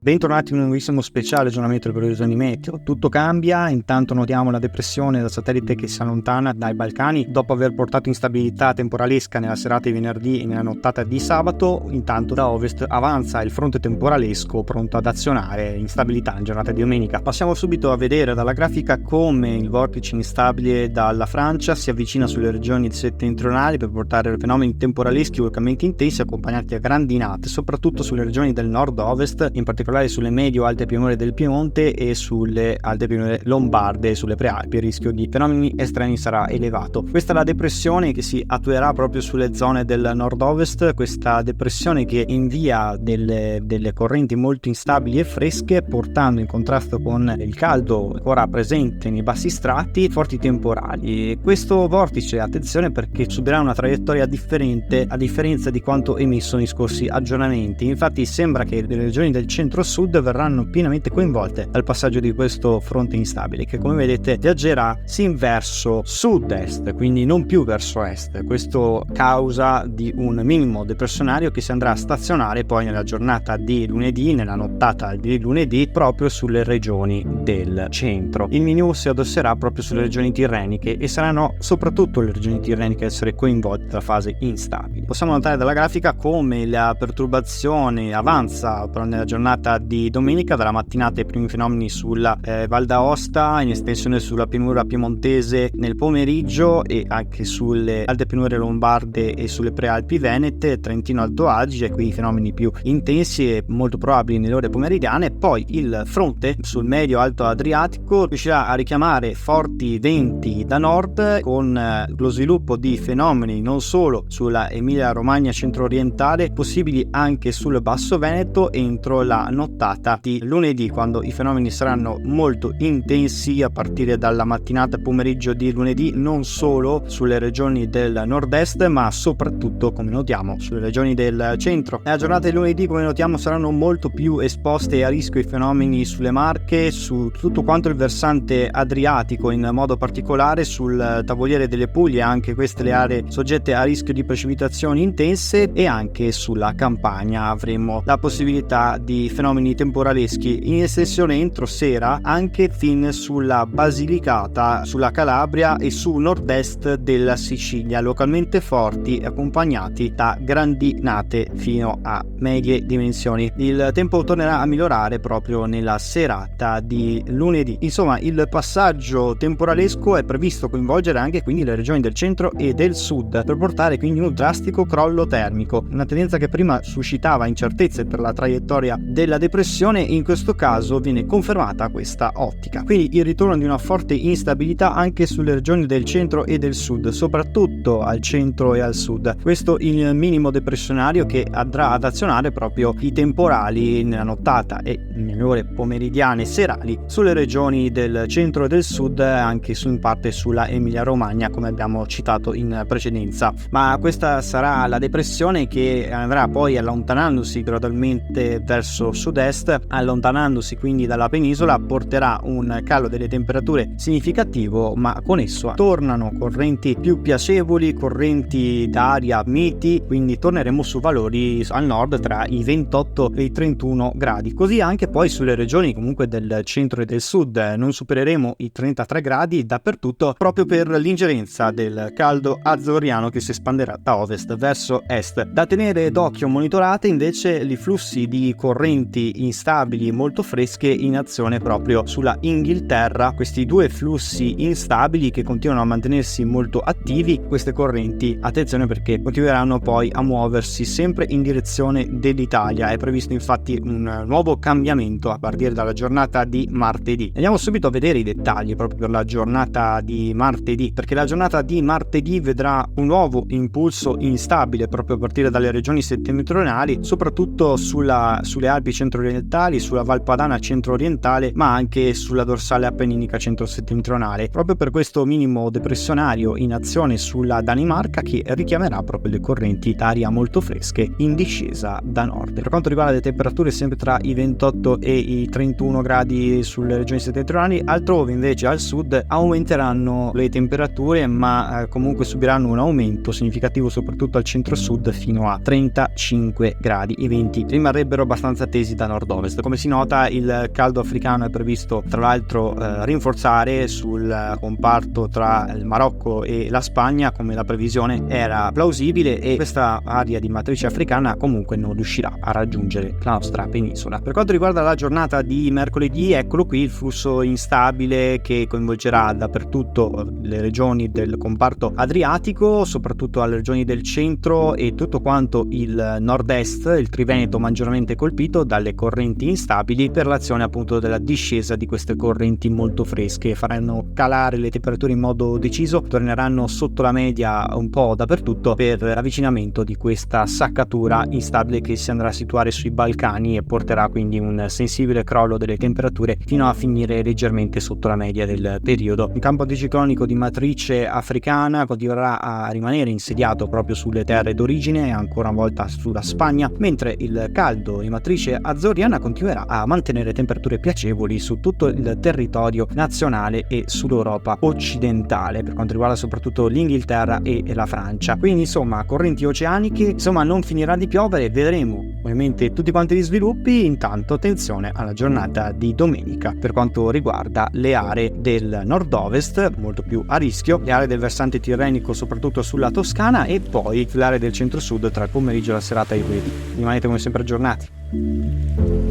Bentornati in un nuovissimo speciale aggiornamento delle previsioni meteo. Tutto cambia, intanto notiamo la depressione da satellite che si allontana dai Balcani dopo aver portato instabilità temporalesca nella serata di venerdì e nella nottata di sabato. Intanto da ovest avanza il fronte temporalesco pronto ad azionare instabilità in giornata di domenica. Passiamo subito a vedere dalla grafica come il vortice instabile dalla Francia si avvicina sulle regioni settentrionali per portare fenomeni temporaleschi localmente intensi accompagnati da grandinate, soprattutto sulle regioni del nord-ovest, in particolare sulle medio-alte pianure del Piemonte e sulle alte pianure lombarde e sulle prealpi. Il rischio di fenomeni estremi sarà elevato. Questa è la depressione che si attuerà proprio sulle zone del nord-ovest, questa depressione che invia delle correnti molto instabili e fresche, portando in contrasto con il caldo ancora presente nei bassi strati forti temporali. Questo vortice, attenzione, perché subirà una traiettoria differente a differenza di quanto emesso nei scorsi aggiornamenti. Infatti sembra che le regioni del centro-sud verranno pienamente coinvolte dal passaggio di questo fronte instabile che, come vedete, viaggerà sin verso sud-est, quindi non più verso est. Questo causa di un minimo depressionario che si andrà a stazionare poi nella giornata di lunedì, nella nottata di lunedì, proprio sulle regioni del centro. Il minimo si addosserà proprio sulle regioni tirreniche e saranno soprattutto le regioni tirreniche a essere coinvolte dalla fase instabile. Possiamo notare dalla grafica come la perturbazione avanza nella giornata di domenica, dalla mattinata i primi fenomeni sulla Val d'Aosta, in estensione sulla pianura piemontese nel pomeriggio e anche sulle alte pianure lombarde e sulle prealpi venete, Trentino Alto Adige, qui i fenomeni più intensi e molto probabili nelle ore pomeridiane. Poi il fronte sul medio alto Adriatico riuscirà a richiamare forti venti da nord con lo sviluppo di fenomeni non solo sulla Emilia Romagna centro-orientale, possibili anche sul Basso Veneto entro la nottata di lunedì, quando i fenomeni saranno molto intensi a partire dalla mattinata e pomeriggio di lunedì, non solo sulle regioni del nord-est ma soprattutto, come notiamo, sulle regioni del centro. Nella giornata di lunedì, come notiamo, saranno molto più esposte a rischio i fenomeni sulle Marche, su tutto quanto il versante adriatico, in modo particolare sul Tavoliere delle Puglie, anche queste le aree soggette a rischio di precipitazioni intense, e anche sulla Campania avremo la possibilità di fenomeni temporaleschi in estensione entro sera anche fin sulla Basilicata, sulla Calabria e su nord-est della Sicilia, localmente forti accompagnati da grandinate fino a medie dimensioni. Il tempo tornerà a migliorare proprio nella serata di lunedì. Insomma, il passaggio temporalesco è previsto coinvolgere anche quindi le regioni del centro e del sud, per portare quindi un drastico crollo termico, una tendenza che prima suscitava incertezze per la traiettoria della depressione. In questo caso viene confermata questa ottica, quindi il ritorno di una forte instabilità anche sulle regioni del centro e del sud, soprattutto al centro e al sud. Questo il minimo depressionario che andrà ad azionare proprio i temporali nella nottata e nelle ore pomeridiane e serali sulle regioni del centro e del sud, anche in parte sulla Emilia Romagna, come abbiamo citato in precedenza. Ma questa sarà la depressione che andrà poi allontanandosi gradualmente verso sud-est, allontanandosi quindi dalla penisola, porterà un calo delle temperature significativo, ma con esso tornano correnti più piacevoli, correnti d'aria miti, quindi torneremo su valori al nord tra i 28 e i 31 gradi. Così anche poi sulle regioni comunque del centro e del sud, non supereremo i 33 gradi dappertutto, proprio per l'ingerenza del caldo azzurriano che si espanderà da ovest verso est. Da tenere d'occhio, monitorate invece i flussi di correnti instabili molto fresche in azione proprio sulla Inghilterra. Questi due flussi instabili che continuano a mantenersi molto attivi, queste correnti, attenzione, perché continueranno poi a muoversi sempre in direzione dell'Italia. È previsto infatti un nuovo cambiamento a partire dalla giornata di martedì. Andiamo subito a vedere i dettagli proprio per la giornata di martedì, perché la giornata di martedì vedrà un nuovo impulso instabile proprio a partire dalle regioni settentrionali, soprattutto sulle Alpi centro-orientali, sulla Val Padana centro-orientale, ma anche sulla dorsale appenninica centro-settentrionale, proprio per questo minimo depressionario in azione sulla Danimarca che richiamerà proprio le correnti d'aria molto fresche in discesa da nord. Per quanto riguarda le temperature, sempre tra i 28 e i 31 gradi sulle regioni settentrionali, altrove invece al sud aumenteranno le temperature, ma comunque subiranno un aumento significativo soprattutto al centro-sud fino a 35 gradi. I venti rimarrebbero abbastanza tesi da nord-ovest. Come si nota, il caldo africano è previsto tra l'altro rinforzare sul comparto tra il Marocco e la Spagna, come la previsione era plausibile, e questa area di matrice africana comunque non riuscirà a raggiungere la nostra penisola. Per quanto riguarda la giornata di mercoledì, eccolo qui il flusso instabile che coinvolgerà dappertutto le regioni del comparto adriatico, soprattutto alle regioni del centro e tutto quanto il nord-est, il Triveneto maggiormente colpito dalle correnti instabili per l'azione appunto della discesa di queste correnti molto fresche. Faranno calare le temperature in modo deciso, torneranno sotto la media un po' dappertutto per l'avvicinamento di questa saccatura instabile che si andrà a situare sui Balcani e porterà quindi un sensibile crollo delle temperature fino a finire leggermente sotto la media del periodo. Un campo anticiclonico di matrice africana continuerà a rimanere insediato proprio sulle terre d'origine e ancora una volta sulla Spagna, mentre il caldo di matrice azzoriana continuerà a mantenere temperature piacevoli su tutto il territorio nazionale e sull'Europa occidentale, per quanto riguarda soprattutto l'Inghilterra e la Francia. Quindi insomma correnti oceaniche, insomma non finirà di piovere, vedremo ovviamente tutti quanti gli sviluppi. Intanto attenzione alla giornata di domenica per quanto riguarda le aree del nord-ovest, molto più a rischio, le aree del versante tirrenico soprattutto sulla Toscana e poi l'area del centro-sud tra il pomeriggio e la serata di lunedì. Rimanete come sempre aggiornati.